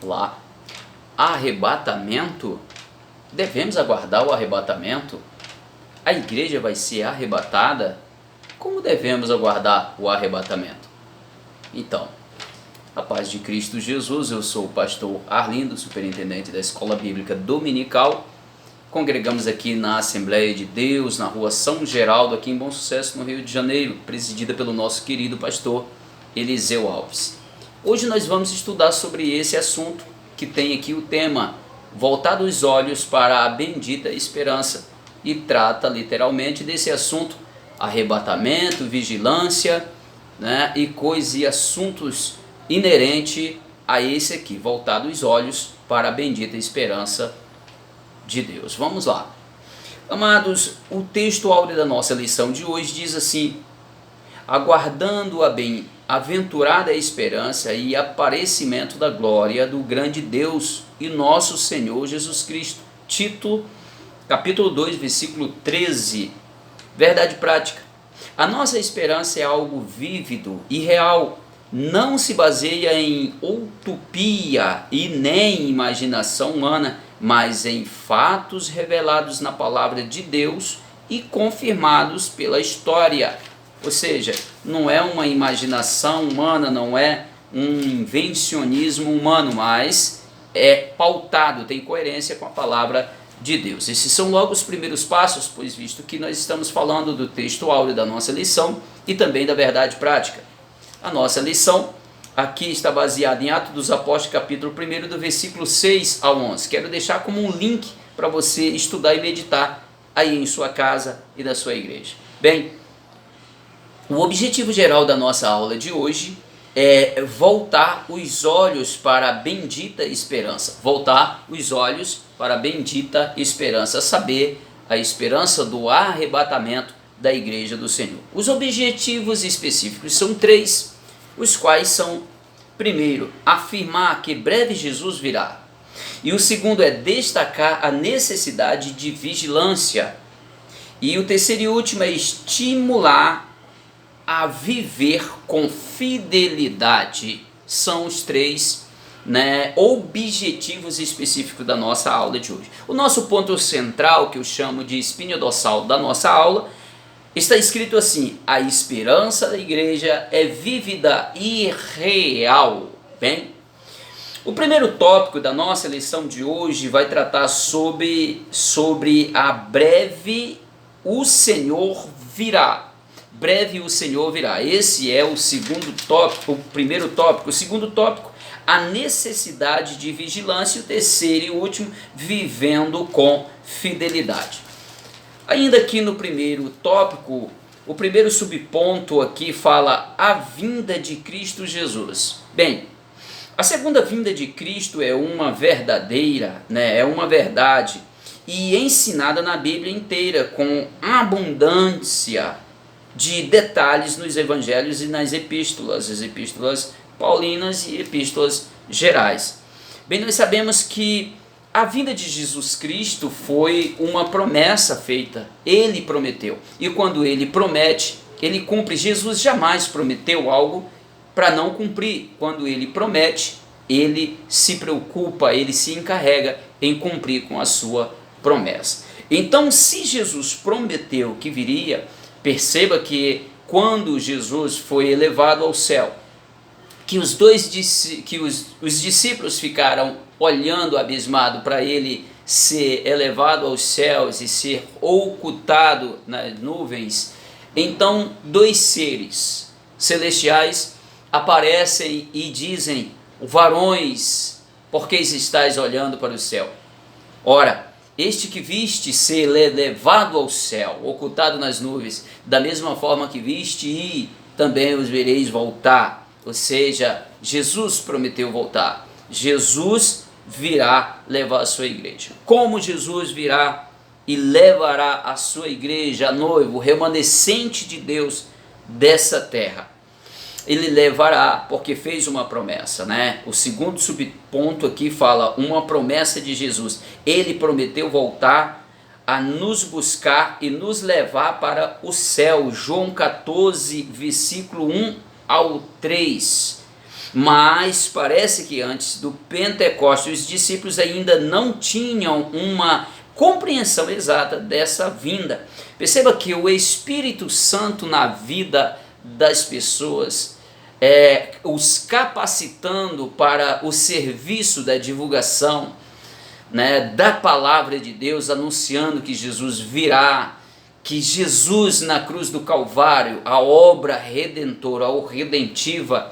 lá. Arrebatamento? Devemos aguardar o arrebatamento? A igreja vai ser arrebatada? Como devemos aguardar o arrebatamento? Então, a paz de Cristo Jesus, eu sou o pastor Arlindo, superintendente da Escola Bíblica Dominical. Congregamos aqui na Assembleia de Deus, na rua São Geraldo, aqui em Bom Sucesso, no Rio de Janeiro, presidida pelo nosso querido pastor Eliseu Alves. Hoje nós vamos estudar sobre esse assunto que tem aqui o tema Voltar os olhos para a bendita esperança, e trata literalmente desse assunto, arrebatamento, vigilância, e coisas e assuntos inerentes a esse aqui, voltar os olhos para a bendita esperança de Deus. Vamos lá. Amados, o texto áureo da nossa lição de hoje diz assim: aguardando a bem-aventurada esperança e aparecimento da glória do grande Deus e nosso Senhor Jesus Cristo. Tito, capítulo 2, versículo 13. Verdade prática. A nossa esperança é algo vívido e real. Não se baseia em utopia e nem em imaginação humana, mas em fatos revelados na palavra de Deus e confirmados pela história. Ou seja, não é uma imaginação humana, não é um invencionismo humano, mas é pautado, tem coerência com a palavra de Deus. Esses são logo os primeiros passos, pois visto que nós estamos falando do texto áureo da nossa lição e também da verdade prática. A nossa lição aqui está baseada em Atos dos Apóstolos, capítulo 1, do versículo 6 ao 11. Quero deixar como um link para você estudar e meditar aí em sua casa e na sua igreja. Bem, o objetivo geral da nossa aula de hoje é voltar os olhos para a bendita esperança. Voltar os olhos para a bendita esperança, saber a esperança do arrebatamento da igreja do Senhor. Os objetivos específicos são três, os quais são: primeiro, afirmar que breve Jesus virá, e o segundo é destacar a necessidade de vigilância, e o terceiro e último é estimular a viver com fidelidade. São os três objetivos específicos da nossa aula de hoje. O nosso ponto central, que eu chamo de espinho dorsal da nossa aula, está escrito assim: a esperança da igreja é vívida e real. Bem, o primeiro tópico da nossa lição de hoje vai tratar sobre a breve o Senhor virá. Breve o Senhor virá. Esse é o segundo tópico, o primeiro tópico. O segundo tópico, a necessidade de vigilância. E o terceiro e último, vivendo com fidelidade. Ainda aqui no primeiro tópico, o primeiro subponto aqui fala a vinda de Cristo Jesus. Bem, a segunda vinda de Cristo é uma verdadeira, é uma verdade e ensinada na Bíblia inteira com abundância de detalhes nos evangelhos e nas epístolas, as epístolas paulinas e epístolas gerais. Bem, nós sabemos que a vinda de Jesus Cristo foi uma promessa feita. Ele prometeu. E quando ele promete, ele cumpre. Jesus jamais prometeu algo para não cumprir. Quando ele promete, ele se preocupa, ele se encarrega em cumprir com a sua promessa. Então, se Jesus prometeu que viria, perceba que quando Jesus foi elevado ao céu, que os discípulos ficaram olhando abismado para ele ser elevado aos céus e ser ocultado nas nuvens. Então, dois seres celestiais aparecem e dizem: varões, por que estáis olhando para o céu? Ora, este que viste ser levado ao céu, ocultado nas nuvens, da mesma forma que viste, e também os vereis voltar. Ou seja, Jesus prometeu voltar. Jesus virá levar a sua igreja. Como Jesus virá e levará a sua igreja, a noivo, o remanescente de Deus dessa terra? Ele levará, porque fez uma promessa, O segundo subponto aqui fala uma promessa de Jesus. Ele prometeu voltar a nos buscar e nos levar para o céu. João 14, versículo 1 ao 3. Mas parece que antes do Pentecostes os discípulos ainda não tinham uma compreensão exata dessa vinda. Perceba que o Espírito Santo na vida das pessoas, os capacitando para o serviço da divulgação, né, da palavra de Deus, anunciando que Jesus virá, que Jesus na cruz do Calvário, a obra redentora ou redentiva,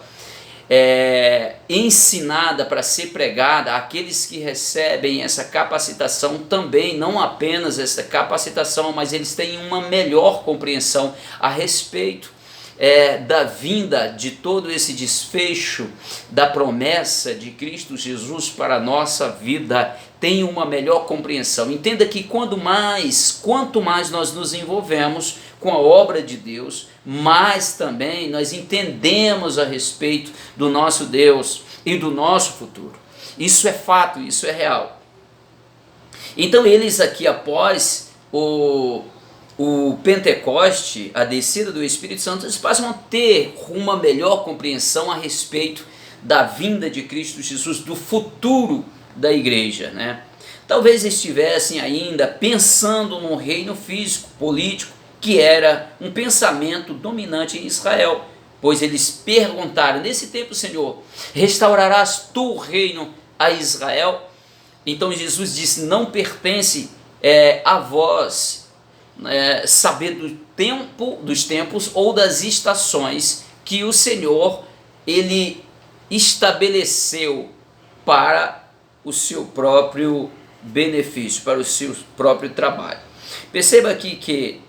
ensinada para ser pregada, aqueles que recebem essa capacitação também, não apenas essa capacitação, mas eles têm uma melhor compreensão a respeito da vinda de todo esse desfecho da promessa de Cristo Jesus para a nossa vida, tem uma melhor compreensão. Entenda que quanto mais nós nos envolvemos com a obra de Deus, mais também nós entendemos a respeito do nosso Deus e do nosso futuro. Isso é fato, isso é real. Então eles aqui, após o Pentecoste, a descida do Espírito Santo, eles passam a ter uma melhor compreensão a respeito da vinda de Cristo Jesus, do futuro da igreja, né? Talvez estivessem ainda pensando num reino físico, político, que era um pensamento dominante em Israel, pois eles perguntaram: nesse tempo, Senhor, restaurarás tu o reino a Israel? Então Jesus disse: não pertence a vós saber dos tempos ou das estações que o Senhor ele estabeleceu para o seu próprio benefício, para o seu próprio trabalho. Perceba aqui que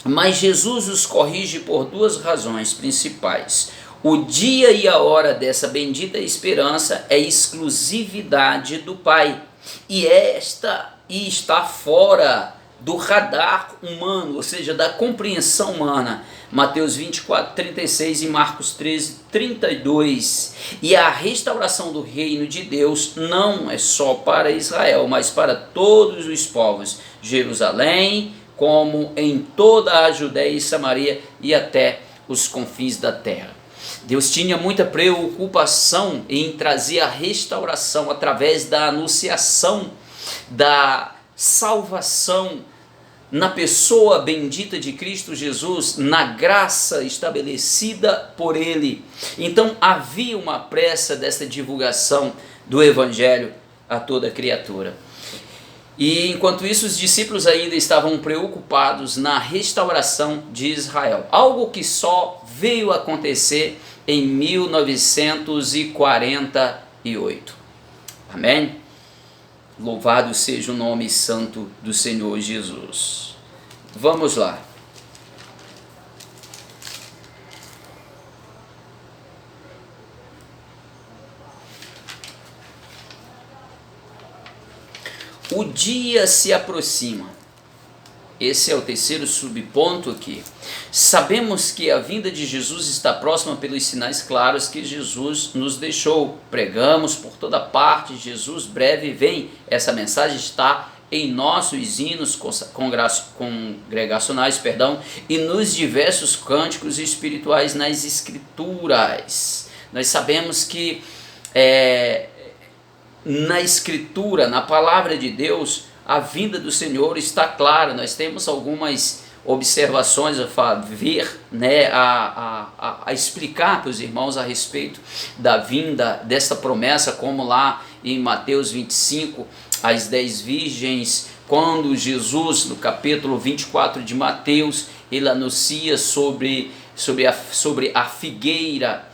mas Jesus os corrige por duas razões principais. O dia e a hora dessa bendita esperança é exclusividade do Pai, e está fora do radar humano, ou seja, da compreensão humana. Mateus 24, 36 e Marcos 13, 32. E a restauração do reino de Deus não é só para Israel, mas para todos os povos. Jerusalém, como em toda a Judéia e Samaria e até os confins da terra. Deus tinha muita preocupação em trazer a restauração através da anunciação da salvação na pessoa bendita de Cristo Jesus, na graça estabelecida por Ele. Então havia uma pressa dessa divulgação do Evangelho a toda criatura. E enquanto isso, os discípulos ainda estavam preocupados na restauração de Israel, algo que só veio acontecer em 1948. Amém? Louvado seja o nome santo do Senhor Jesus. Vamos lá. O dia se aproxima. Esse é o terceiro subponto aqui. Sabemos que a vinda de Jesus está próxima pelos sinais claros que Jesus nos deixou. Pregamos por toda parte: Jesus breve vem. Essa mensagem está em nossos hinos congregacionais, e nos diversos cânticos espirituais nas Escrituras. Nós sabemos que na Escritura, na Palavra de Deus, a vinda do Senhor está clara. Nós temos algumas observações a ver, a explicar para os irmãos a respeito da vinda desta promessa, como lá em Mateus 25, as 10 virgens, quando Jesus, no capítulo 24 de Mateus, ele anuncia sobre a figueira,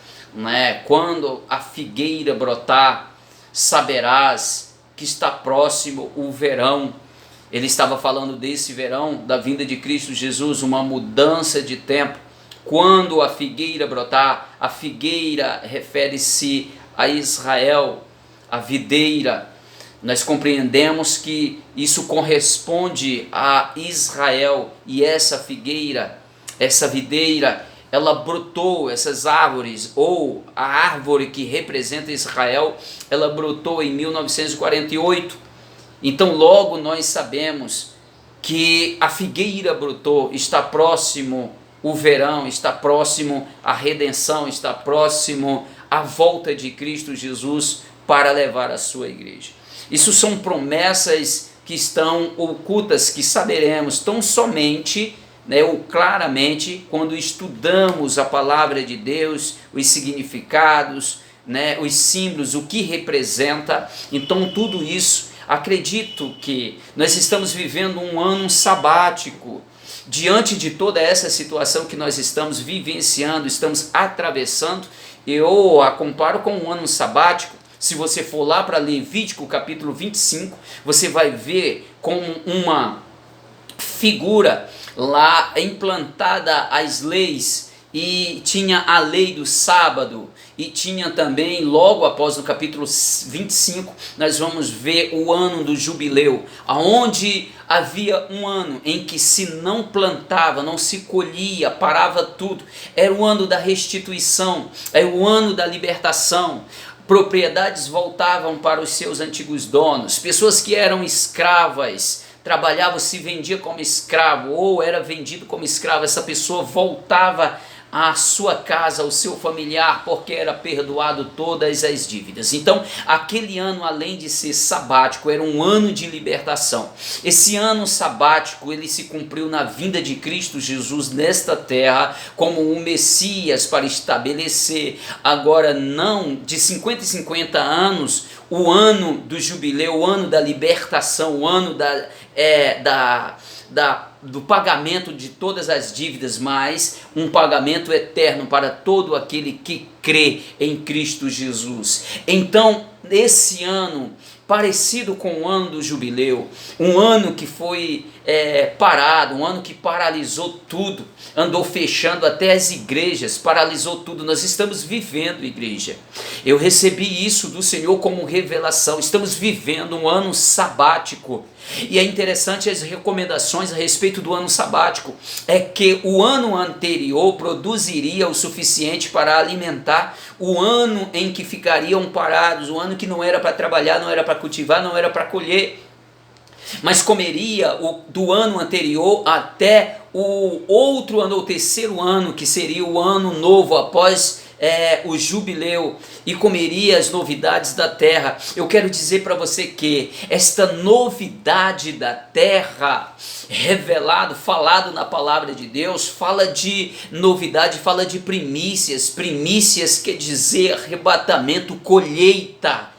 quando a figueira brotar, saberás que está próximo o verão. Ele estava falando desse verão, da vinda de Cristo Jesus, uma mudança de tempo. Quando a figueira brotar, a figueira refere-se a Israel, a videira. Nós compreendemos que isso corresponde a Israel, e essa figueira, essa videira, ela brotou, essas árvores, ou a árvore que representa Israel, ela brotou em 1948. Então logo nós sabemos que a figueira brotou, está próximo o verão, está próximo a redenção, está próximo a volta de Cristo Jesus para levar a sua igreja. Isso são promessas que estão ocultas, que saberemos tão somente, ou claramente, quando estudamos a palavra de Deus, os significados, os símbolos, o que representa. Então tudo isso, acredito que nós estamos vivendo um ano sabático, diante de toda essa situação que nós estamos vivenciando, estamos atravessando. Eu a comparo com um ano sabático. Se você for lá para Levítico capítulo 25, você vai ver com uma figura lá implantada as leis, e tinha a lei do sábado, e tinha também, logo após no capítulo 25, nós vamos ver o ano do jubileu, aonde havia um ano em que se não plantava, não se colhia, parava tudo. Era o ano da restituição, é o ano da libertação. Propriedades voltavam para os seus antigos donos, pessoas que eram escravas, trabalhava, se vendia como escravo ou era vendido como escravo, essa pessoa voltava à sua casa, ao seu familiar, porque era perdoado todas as dívidas. Então, aquele ano, além de ser sabático, era um ano de libertação. Esse ano sabático, ele se cumpriu na vinda de Cristo Jesus nesta terra, como o Messias para estabelecer, agora não de 50 em 50 anos, o ano do jubileu, o ano da libertação, o ano do pagamento de todas as dívidas, mas um pagamento eterno para todo aquele que crê em Cristo Jesus. Então, esse ano, parecido com o ano do jubileu, um ano que foi parado, um ano que paralisou tudo, andou fechando até as igrejas, paralisou tudo. Nós estamos vivendo, igreja, eu recebi isso do Senhor como revelação, estamos vivendo um ano sabático. E é interessante as recomendações a respeito do ano sabático, é que o ano anterior produziria o suficiente para alimentar o ano em que ficariam parados, o ano que não era para trabalhar, não era para cultivar, não era para colher, mas comeria do ano anterior até o outro ano, o terceiro ano, que seria o ano novo após o jubileu, e comeria as novidades da terra. Eu quero dizer para você que esta novidade da terra, revelado, falado na palavra de Deus, fala de novidade, fala de primícias. Primícias quer dizer arrebatamento, colheita.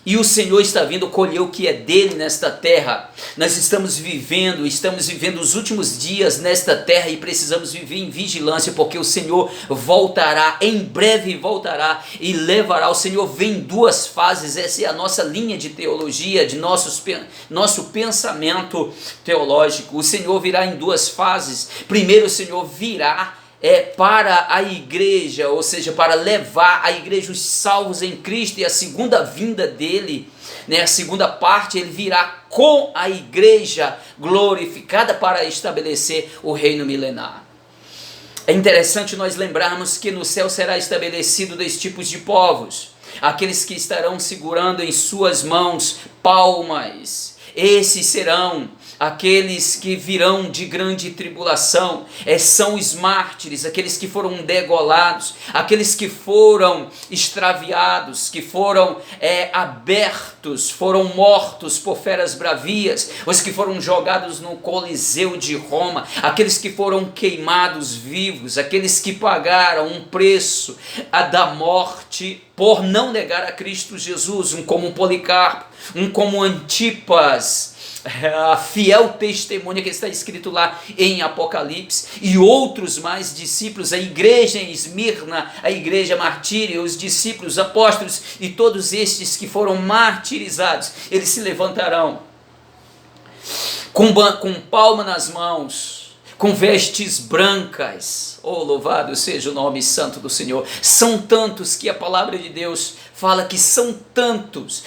E o Senhor está vindo colher o que é dele nesta terra. Nós estamos vivendo os últimos dias nesta terra e precisamos viver em vigilância, porque o Senhor voltará, em breve voltará e levará. O Senhor vem em duas fases, essa é a nossa linha de teologia, de nosso pensamento teológico. O Senhor virá em duas fases. Primeiro, o Senhor virá para a igreja, ou seja, para levar a igreja os salvos em Cristo, e a segunda vinda dele, a segunda parte, ele virá com a igreja glorificada para estabelecer o reino milenar. É interessante nós lembrarmos que no céu será estabelecido dois tipos de povos: aqueles que estarão segurando em suas mãos palmas. Esses serão aqueles que virão de grande tribulação, são os mártires, aqueles que foram degolados, aqueles que foram extraviados, que foram abertos, foram mortos por feras bravias, os que foram jogados no Coliseu de Roma, aqueles que foram queimados vivos, aqueles que pagaram um preço da morte por não negar a Cristo Jesus, um como Policarpo, um como Antipas, a fiel testemunha que está escrito lá em Apocalipse, e outros mais discípulos, a igreja em Esmirna, a igreja martíria, os discípulos, apóstolos, e todos estes que foram martirizados, eles se levantarão com palma nas mãos, com vestes brancas. Oh, louvado seja o nome santo do Senhor. São tantos que a palavra de Deus fala que são tantos,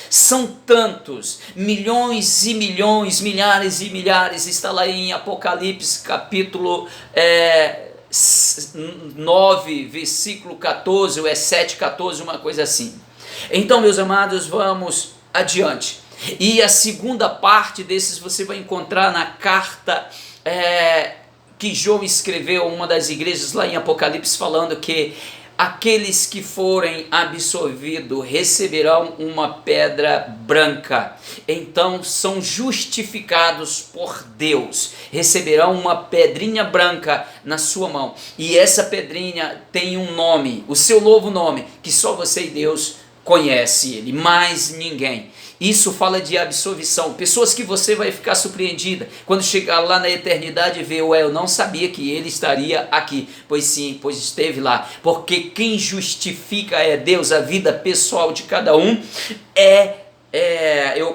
milhões e milhões, milhares e milhares. Está lá em Apocalipse capítulo 9, versículo 14, ou 7, 14, uma coisa assim. Então, meus amados, vamos adiante. E a segunda parte desses você vai encontrar na carta que João escreveu a uma das igrejas lá em Apocalipse, falando que aqueles que forem absorvidos receberão uma pedra branca, então são justificados por Deus, receberão uma pedrinha branca na sua mão, e essa pedrinha tem um nome, o seu novo nome, que só você e Deus conhece ele, mais ninguém. Isso fala de absolvição, pessoas que você vai ficar surpreendida quando chegar lá na eternidade e ver, ué, eu não sabia que ele estaria aqui. Pois sim, pois esteve lá, porque quem justifica é Deus. A vida pessoal de cada um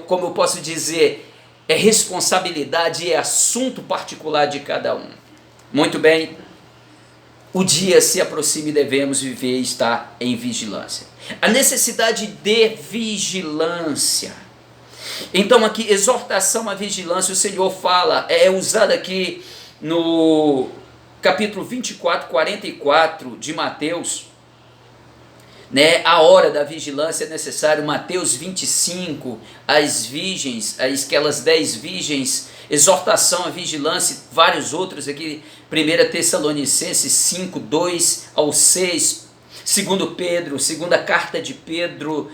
como eu posso dizer, é responsabilidade, é assunto particular de cada um. Muito bem, o dia se aproxima e devemos viver e estar em vigilância. A necessidade de vigilância. Então aqui, exortação à vigilância, o Senhor fala, é usada aqui no capítulo 24, 44 de Mateus, né? A hora da vigilância é necessário. Mateus 25, as virgens, aquelas 10 virgens, exortação à vigilância, vários outros aqui, 1 Tessalonicenses 5, 2 ao 6, 2 Pedro, segunda carta de Pedro,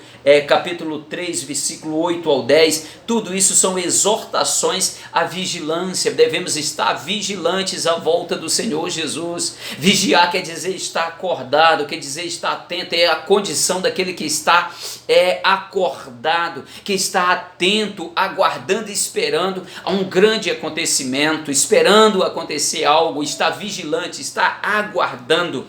capítulo 3, versículo 8 ao 10, tudo isso são exortações à vigilância. Devemos estar vigilantes à volta do Senhor Jesus. Vigiar quer dizer estar acordado, quer dizer estar atento, é a condição daquele que está acordado, que está atento, aguardando e esperando a um grande acontecimento, esperando acontecer algo, está vigilante, está aguardando.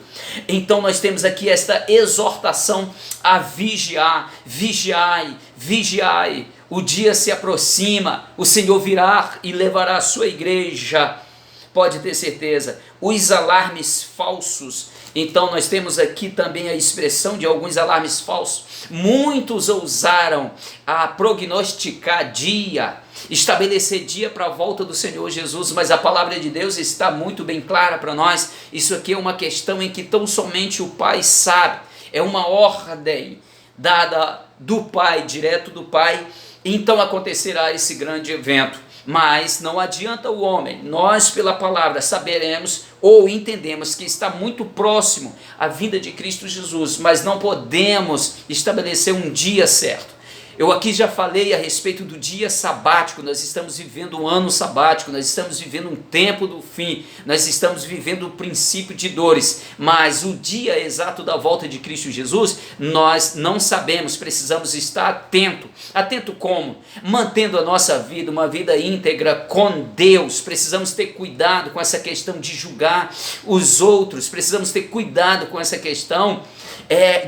Então nós temos aqui esta exortação a vigiar. Vigiai, vigiai, o dia se aproxima, o Senhor virá e levará a sua igreja, pode ter certeza. Os alarmes falsos, então nós temos aqui também a expressão de alguns alarmes falsos. Muitos ousaram a prognosticar dia, estabelecer dia para a volta do Senhor Jesus, mas a palavra de Deus está muito bem clara para nós. Isso aqui é uma questão em que tão somente o Pai sabe, é uma ordem dada do Pai, direto do Pai, então acontecerá esse grande evento. Mas não adianta o homem, nós pela palavra saberemos ou entendemos que está muito próximo a vinda de Cristo Jesus, mas não podemos estabelecer um dia certo. Eu aqui já falei a respeito do dia sabático. Nós estamos vivendo um ano sabático, nós estamos vivendo um tempo do fim, nós estamos vivendo o princípio de dores, mas o dia exato da volta de Cristo Jesus, nós não sabemos, precisamos estar atento. Atento como? Mantendo a nossa vida, uma vida íntegra com Deus. Precisamos ter cuidado com essa questão de julgar os outros, precisamos ter cuidado com essa questão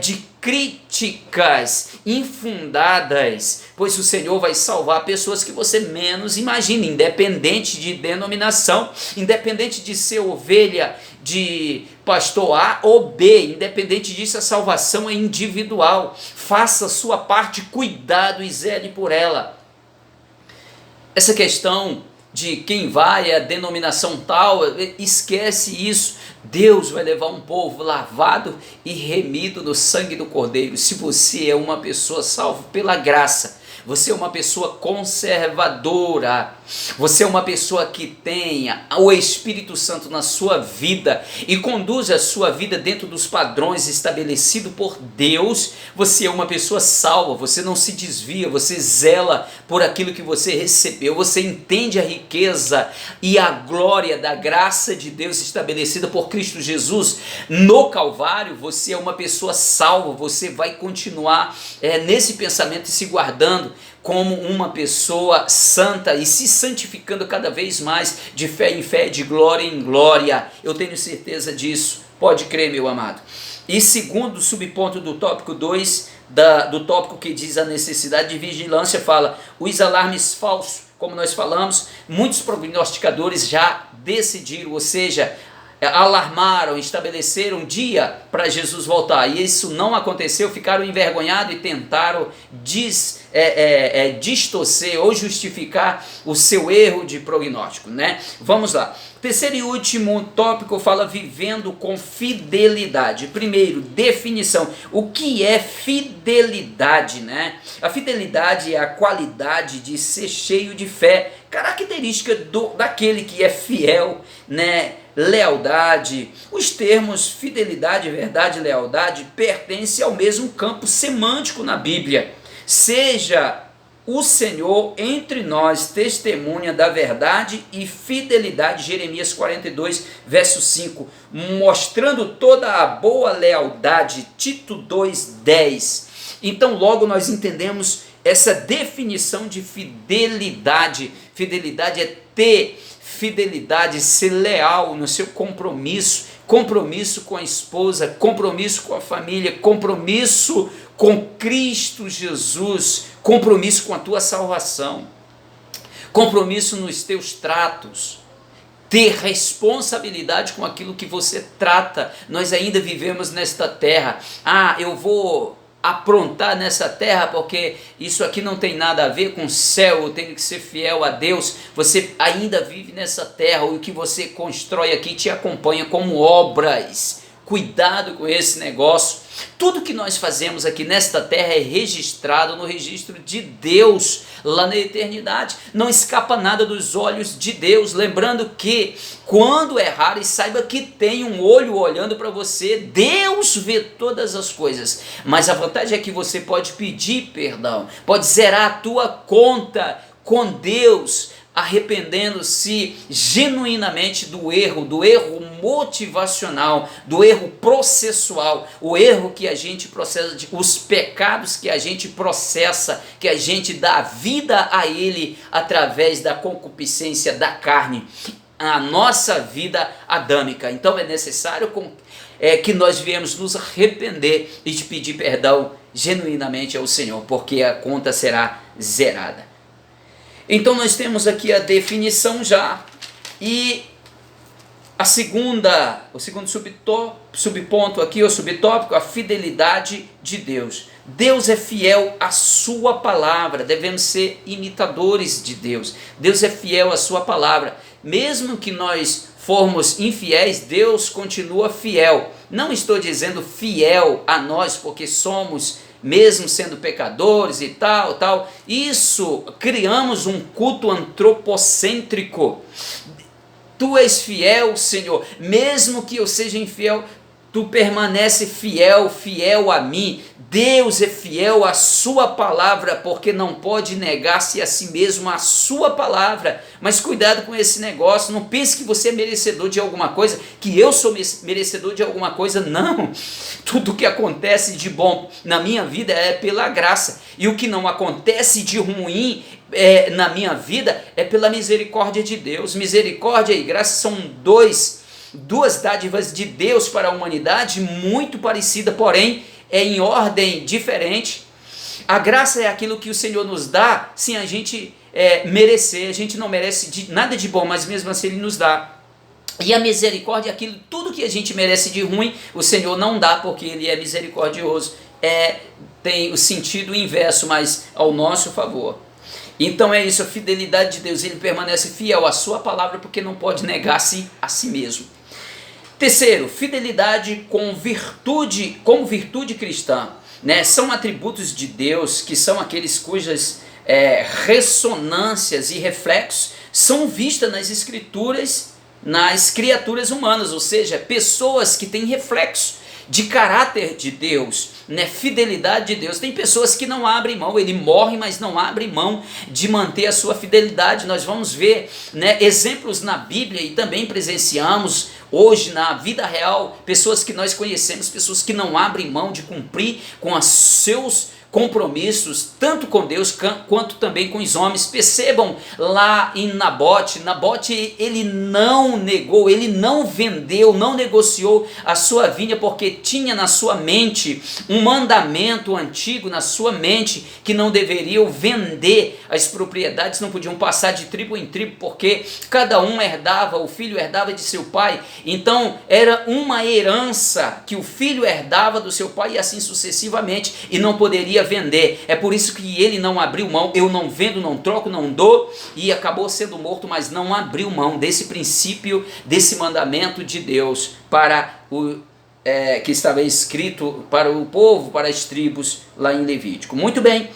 de críticas infundadas, pois o Senhor vai salvar pessoas que você menos imagina, independente de denominação, independente de ser ovelha de pastor A ou B, independente disso, a salvação é individual. Faça a sua parte, cuidado e zele por ela. Essa questão de quem vai a denominação tal, esquece isso. Deus vai levar um povo lavado e remido no sangue do Cordeiro. Se você é uma pessoa salva pela graça, você é uma pessoa conservadora, você é uma pessoa que tenha o Espírito Santo na sua vida e conduz a sua vida dentro dos padrões estabelecidos por Deus, você é uma pessoa salva, você não se desvia, você zela por aquilo que você recebeu, você entende a riqueza e a glória da graça de Deus estabelecida por Cristo Jesus no Calvário. Você é uma pessoa salva, você vai continuar nesse pensamento e se guardando como uma pessoa santa e se santificando cada vez mais, de fé em fé, de glória em glória. Eu tenho certeza disso, pode crer, meu amado. E segundo subponto do tópico 2, do tópico que diz a necessidade de vigilância, fala os alarmes falsos. Como nós falamos, muitos prognosticadores já decidiram, ou seja, alarmaram, estabeleceram um dia para Jesus voltar, e isso não aconteceu, ficaram envergonhados e tentaram distorcer ou justificar o seu erro de prognóstico, né? Vamos lá. Terceiro e último tópico fala vivendo com fidelidade. Primeiro, definição. O que é fidelidade, né? A fidelidade é a qualidade de ser cheio de fé, característica daquele que é fiel, né? lealdade. Os termos fidelidade, verdade e lealdade pertencem ao mesmo campo semântico na Bíblia. Seja o Senhor entre nós testemunha da verdade e fidelidade, Jeremias 42, verso 5, mostrando toda a boa lealdade, Tito 2, 10. Então logo nós entendemos essa definição de fidelidade. Fidelidade é ter fidelidade, ser leal no seu compromisso, compromisso com a esposa, compromisso com a família, compromisso com Cristo Jesus, compromisso com a tua salvação, compromisso nos teus tratos, ter responsabilidade com aquilo que você trata. Nós ainda vivemos nesta terra. Eu vou aprontar nessa terra porque isso aqui não tem nada a ver com o céu, eu tenho que ser fiel a Deus. Você ainda vive nessa terra, o que você constrói aqui te acompanha como obras. Cuidado com esse negócio. Tudo que nós fazemos aqui nesta terra é registrado no registro de Deus lá na eternidade. Não escapa nada dos olhos de Deus. Lembrando que quando errar, e saiba que tem um olho olhando para você, Deus vê todas as coisas. Mas a vantagem é que você pode pedir perdão, pode zerar a tua conta com Deus, arrependendo-se genuinamente do erro motivacional, do erro processual, o erro que a gente processa, os pecados que a gente processa, que a gente dá vida a ele através da concupiscência da carne, a nossa vida adâmica. Então é necessário que nós viemos nos arrepender e te pedir perdão genuinamente ao Senhor, porque a conta será zerada. Então nós temos aqui a definição já, e o segundo subponto aqui, o subtópico, a fidelidade de Deus. Deus é fiel à sua palavra, devemos ser imitadores de Deus. Deus é fiel à sua palavra, mesmo que nós formos infiéis, Deus continua fiel. Não estou dizendo fiel a nós porque somos, mesmo sendo pecadores e tal, isso, criamos um culto antropocêntrico. Tu és fiel, Senhor, mesmo que eu seja infiel, tu permanece fiel a mim. Deus é fiel à sua palavra, porque não pode negar-se a si mesmo a sua palavra. Mas cuidado com esse negócio, não pense que você é merecedor de alguma coisa, que eu sou merecedor de alguma coisa, não. Tudo que acontece de bom na minha vida é pela graça, e o que não acontece de ruim na minha vida é pela misericórdia de Deus. Misericórdia e graça são duas dádivas de Deus para a humanidade, muito parecida, porém é em ordem diferente. A graça é aquilo que o Senhor nos dá sem a gente merecer. A gente não merece nada de bom, mas mesmo assim Ele nos dá. E a misericórdia é aquilo, tudo que a gente merece de ruim, o Senhor não dá, porque Ele é misericordioso. Tem o sentido inverso, mas ao nosso favor. Então é isso, a fidelidade de Deus. Ele permanece fiel à sua palavra, porque não pode negar-se a si mesmo. Terceiro, fidelidade como virtude cristã, né? São atributos de Deus que são aqueles cujas ressonâncias e reflexos são vistas nas escrituras, nas criaturas humanas, ou seja, pessoas que têm reflexo de caráter de Deus, né? Fidelidade de Deus. Tem pessoas que não abrem mão, ele morre, mas não abre mão de manter a sua fidelidade. Nós vamos ver, né, exemplos na Bíblia e também presenciamos hoje na vida real, pessoas que nós conhecemos, pessoas que não abrem mão de cumprir com os seus compromissos, tanto com Deus quanto também com os homens. Percebam lá em Nabote, ele não negou, ele não vendeu, não negociou a sua vinha, porque tinha na sua mente um mandamento antigo, na sua mente, que não deveriam vender as propriedades, não podiam passar de tribo em tribo, porque cada um herdava, o filho herdava de seu pai, então era uma herança que o filho herdava do seu pai e assim sucessivamente, e não poderia vender. É por isso que ele não abriu mão. Eu não vendo, não troco, não dou, e acabou sendo morto, mas não abriu mão desse princípio, desse mandamento de Deus para que estava escrito para o povo, para as tribos lá em Levítico. Muito bem,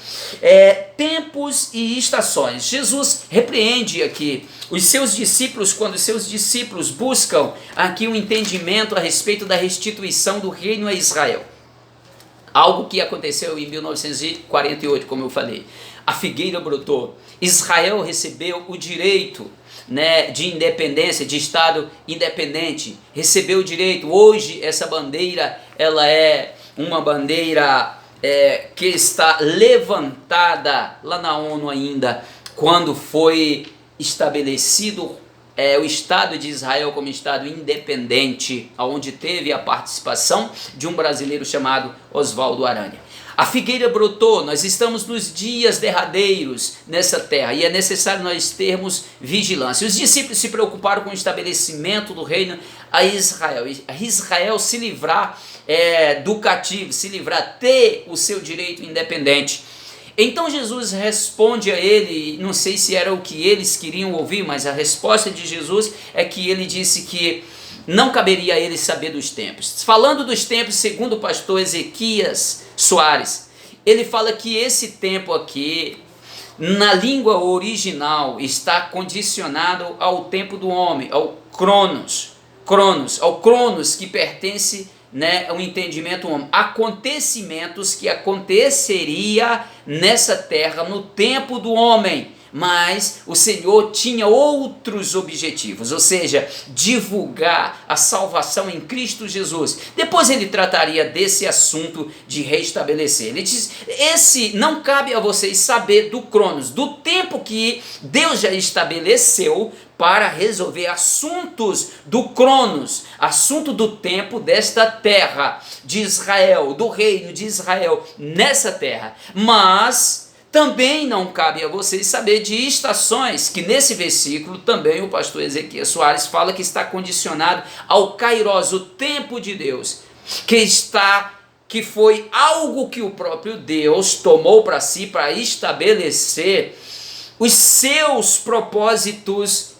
tempos e estações. Jesus repreende aqui os seus discípulos quando os seus discípulos buscam aqui um entendimento a respeito da restituição do reino a Israel. Algo que aconteceu em 1948, como eu falei. A figueira brotou. Israel recebeu o direito, né, de independência, de Estado independente. Recebeu o direito. Hoje essa bandeira, ela é uma bandeira que está levantada lá na ONU ainda, quando foi estabelecido o Estado de Israel como Estado independente, onde teve a participação de um brasileiro chamado Oswaldo Aranha. A figueira brotou, nós estamos nos dias derradeiros nessa terra e é necessário nós termos vigilância. Os discípulos se preocuparam com o estabelecimento do reino a Israel se livrar do cativo, se livrar, ter o seu direito independente. Então Jesus responde a ele, não sei se era o que eles queriam ouvir, mas a resposta de Jesus é que ele disse que não caberia a ele saber dos tempos. Falando dos tempos, segundo o pastor Ezequias Soares, ele fala que esse tempo aqui, na língua original, está condicionado ao tempo do homem, ao Cronos, ao Cronos que pertence, né, ao entendimento humano, acontecimentos que aconteceria nessa terra no tempo do homem. Mas o Senhor tinha outros objetivos, ou seja, divulgar a salvação em Cristo Jesus. Depois ele trataria desse assunto de restabelecer. Ele diz, não cabe a vocês saber do Cronos, do tempo que Deus já estabeleceu para resolver assuntos do Cronos, assunto do tempo desta terra de Israel, do reino de Israel nessa terra. Mas também não cabe a vocês saber de estações, que nesse versículo também o pastor Ezequias Soares fala que está condicionado ao Kairos, o tempo de Deus, que foi algo que o próprio Deus tomou para si para estabelecer os seus propósitos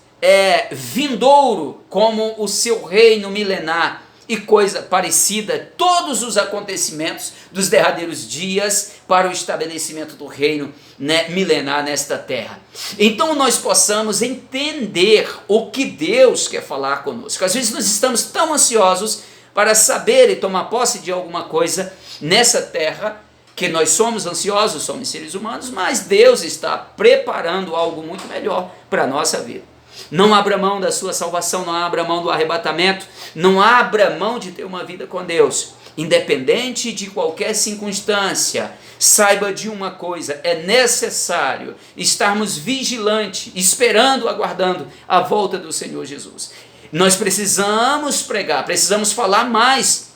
vindouro, como o seu reino milenar e coisa parecida, todos os acontecimentos dos derradeiros dias para o estabelecimento do reino, né, milenar nesta terra. Então nós possamos entender o que Deus quer falar conosco. Às vezes nós estamos tão ansiosos para saber e tomar posse de alguma coisa nessa terra, que nós somos ansiosos, somos seres humanos, mas Deus está preparando algo muito melhor para a nossa vida. Não abra mão da sua salvação, não abra mão do arrebatamento, não abra mão de ter uma vida com Deus. Independente de qualquer circunstância, saiba de uma coisa, é necessário estarmos vigilantes, esperando, aguardando a volta do Senhor Jesus. Nós precisamos pregar, precisamos falar mais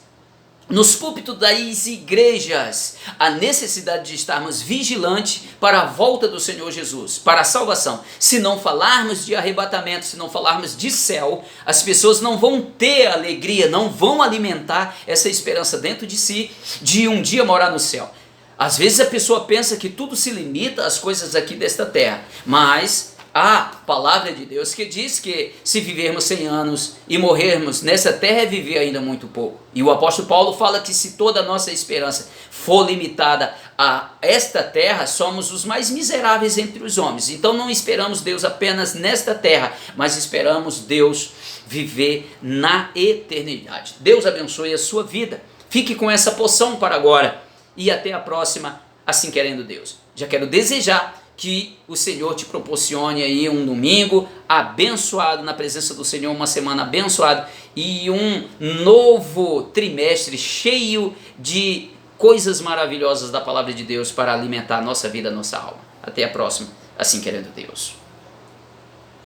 nos púlpitos das igrejas, a necessidade de estarmos vigilantes para a volta do Senhor Jesus, para a salvação. Se não falarmos de arrebatamento, se não falarmos de céu, as pessoas não vão ter alegria, não vão alimentar essa esperança dentro de si, de um dia morar no céu. Às vezes a pessoa pensa que tudo se limita às coisas aqui desta terra, mas a palavra de Deus que diz que se vivermos 100 anos e morrermos nessa terra é viver ainda muito pouco. E o apóstolo Paulo fala que se toda a nossa esperança for limitada a esta terra, somos os mais miseráveis entre os homens. Então não esperamos Deus apenas nesta terra, mas esperamos Deus viver na eternidade. Deus abençoe a sua vida. Fique com essa porção para agora e até a próxima, assim querendo Deus. Já quero desejar que o Senhor te proporcione aí um domingo abençoado na presença do Senhor, uma semana abençoada e um novo trimestre cheio de coisas maravilhosas da palavra de Deus para alimentar a nossa vida, a nossa alma. Até a próxima, assim querendo Deus.